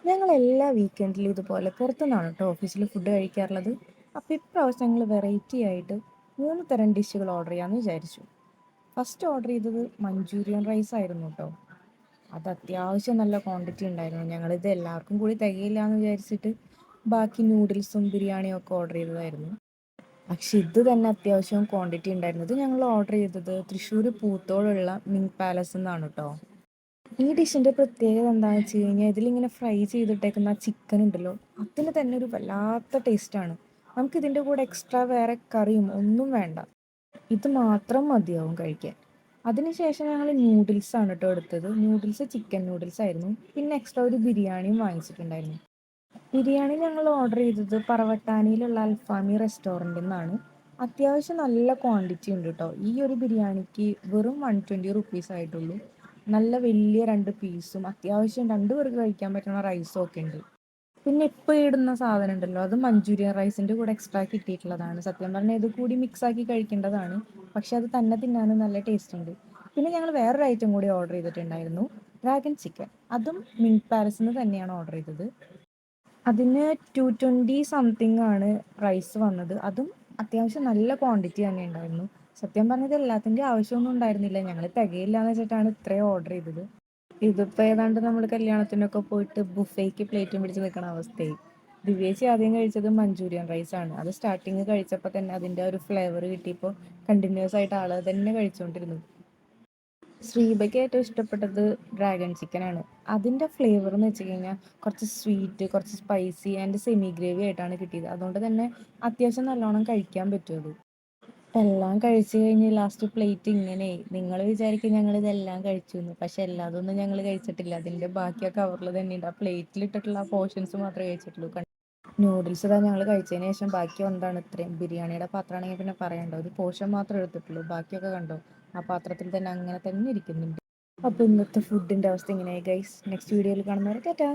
ഞങ്ങൾ എല്ലാ വീക്കെൻഡിലും ഇതുപോലെ പുറത്തുനിന്നാണ് കേട്ടോ ഓഫീസിൽ ഫുഡ് കഴിക്കാറുള്ളത്. അപ്പോൾ ഇപ്രാവശ്യം ഞങ്ങൾ വെറൈറ്റി ആയിട്ട് 3 തരം ഡിഷുകൾ ഓർഡർ ചെയ്യാമെന്ന് വിചാരിച്ചു. ഫസ്റ്റ് ഓർഡർ ചെയ്തത് മഞ്ചൂരിയൻ റൈസ് ആയിരുന്നു കേട്ടോ. അത് അത്യാവശ്യം നല്ല ക്വാണ്ടിറ്റി ഉണ്ടായിരുന്നു. ഞങ്ങളിത് എല്ലാവർക്കും കൂടി തികയില്ല എന്ന് വിചാരിച്ചിട്ട് ബാക്കി നൂഡിൽസും ബിരിയാണിയും ഒക്കെ ഓർഡർ ചെയ്തതായിരുന്നു. പക്ഷെ ഇത് തന്നെ അത്യാവശ്യം ക്വാണ്ടിറ്റി ഉണ്ടായിരുന്നത്. ഞങ്ങൾ ഓർഡർ ചെയ്തത് തൃശ്ശൂർ പൂത്തോടുള്ള മിങ് പാലസ് എന്നാണ് കേട്ടോ. ഈ ഡിഷിൻ്റെ പ്രത്യേകത എന്താണെന്ന് വെച്ച് കഴിഞ്ഞാൽ ഇതിലിങ്ങനെ ഫ്രൈ ചെയ്തിട്ടേക്കുന്ന ആ ചിക്കൻ ഉണ്ടല്ലോ, അതിന് തന്നെ ഒരു വല്ലാത്ത ടേസ്റ്റാണ്. നമുക്കിതിൻ്റെ കൂടെ എക്സ്ട്രാ വേറെ കറിയും ഒന്നും വേണ്ട, ഇത് മാത്രം മതിയാവും കഴിക്കാൻ. അതിനുശേഷം ഞങ്ങൾ നൂഡിൽസാണ് കേട്ടോ എടുത്തത്. നൂഡിൽസ് ചിക്കൻ നൂഡിൽസ് ആയിരുന്നു. പിന്നെ എക്സ്ട്രാ ഒരു ബിരിയാണിയും വാങ്ങിച്ചിട്ടുണ്ടായിരുന്നു. ബിരിയാണി ഞങ്ങൾ ഓർഡർ ചെയ്തത് പറവട്ടാനിയിലുള്ള അൽഫാമി റെസ്റ്റോറൻറ്റിൽ നിന്നാണ്. അത്യാവശ്യം നല്ല ക്വാണ്ടിറ്റി ഉണ്ട് കേട്ടോ. ഈ ഒരു ബിരിയാണിക്ക് വെറും 120 ആയിട്ടുള്ളൂ. നല്ല വലിയ 2 പീസും അത്യാവശ്യം 2 പേർക്ക് കഴിക്കാൻ പറ്റുന്ന റൈസും ഒക്കെ ഉണ്ട്. പിന്നെ ഇപ്പോൾ ഇടുന്ന സാധനം ഉണ്ടല്ലോ, അത് മഞ്ചൂരിയൻ റൈസിൻ്റെ കൂടെ എക്സ്ട്രാ കിട്ടിയിട്ടുള്ളതാണ്. സത്യം പറഞ്ഞാൽ ഇത് കൂടി മിക്സാക്കി കഴിക്കേണ്ടതാണ്. പക്ഷെ അത് തന്നെ തിന്നാനും നല്ല ടേസ്റ്റ് ഉണ്ട്. പിന്നെ ഞങ്ങൾ വേറൊരു ഐറ്റം കൂടി ഓർഡർ ചെയ്തിട്ടുണ്ടായിരുന്നു, ഡ്രാഗൺ ചിക്കൻ. അതും മിങ് പാലസിൽ നിന്ന് തന്നെയാണ് ഓർഡർ ചെയ്തത്. അതിന് 220 സംതിങ് ആണ് പ്രൈസ് വന്നത്. അതും അത്യാവശ്യം നല്ല ക്വാണ്ടിറ്റി തന്നെ ഉണ്ടായിരുന്നു. സത്യം പറഞ്ഞത് എല്ലാത്തിൻ്റെ ആവശ്യമൊന്നും ഉണ്ടായിരുന്നില്ല. ഞങ്ങൾ തികയില്ല എന്ന് വെച്ചിട്ടാണ് ഇത്രയും ഓർഡർ ചെയ്തത്. ഇതിപ്പോൾ ഏതാണ്ട് നമ്മൾ കല്യാണത്തിനൊക്കെ പോയിട്ട് ബുഫേക്ക് പ്ലേറ്റും പിടിച്ച് നിൽക്കണ അവസ്ഥയായി. ദിവ്യേച്ചി ആദ്യം കഴിച്ചത് മഞ്ചൂരിയൻ റൈസാണ്. അത് സ്റ്റാർട്ടിങ് കഴിച്ചപ്പോൾ തന്നെ അതിൻ്റെ ഒരു ഫ്ലേവർ കിട്ടിയപ്പോൾ കണ്ടിന്യൂസ് ആയിട്ട് ആൾ തന്നെ കഴിച്ചുകൊണ്ടിരുന്നു. ശ്രീബയ്ക്ക് ഏറ്റവും ഇഷ്ടപ്പെട്ടത് ഡ്രാഗൺ ചിക്കനാണ്. അതിൻ്റെ ഫ്ലേവർ എന്ന് വെച്ച് കഴിഞ്ഞാൽ കുറച്ച് സ്വീറ്റ്, കുറച്ച് സ്പൈസി ആൻഡ് സെമി ഗ്രേവി ആയിട്ടാണ് കിട്ടിയത്. അതുകൊണ്ട് തന്നെ അത്യാവശ്യം നല്ലോണം കഴിക്കാൻ പറ്റും അത്. എല്ലാം കഴിച്ച് കഴിഞ്ഞ് ലാസ്റ്റ് പ്ലേറ്റ് ഇങ്ങനെ, നിങ്ങൾ വിചാരിക്കും ഞങ്ങൾ ഇതെല്ലാം കഴിച്ചു എന്ന്. പക്ഷെ എല്ലാതൊന്നും ഞങ്ങൾ കഴിച്ചിട്ടില്ല. അതിൻ്റെ ബാക്കി ആ കവറിൽ തന്നെയുണ്ട്. ആ പ്ലേറ്റിലിട്ടിട്ടുള്ള ആ പോർഷൻസ് മാത്രമേ കഴിച്ചിട്ടുള്ളൂ. നൂഡിൽസ് ഇതാ ഞങ്ങൾ കഴിച്ചതിന് ശേഷം ബാക്കി എന്താണ് ഇത്രയും. ബിരിയാണിയുടെ പാത്രമാണെങ്കിൽ പിന്നെ പറയണ്ട, ഒരു പോർഷൻ മാത്രമേ എടുത്തിട്ടുള്ളൂ. ബാക്കിയൊക്കെ കണ്ടോ, ആ പാത്രത്തിൽ തന്നെ അങ്ങനെ തന്നെ ഇരിക്കുന്നുണ്ട്. അപ്പോൾ ഇന്നത്തെ ഫുഡിൻ്റെ അവസ്ഥ ഇങ്ങനെയായി ഗൈസ്. നെക്സ്റ്റ് വീഡിയോയിൽ കാണുന്നവരെ ടാറ്റാ.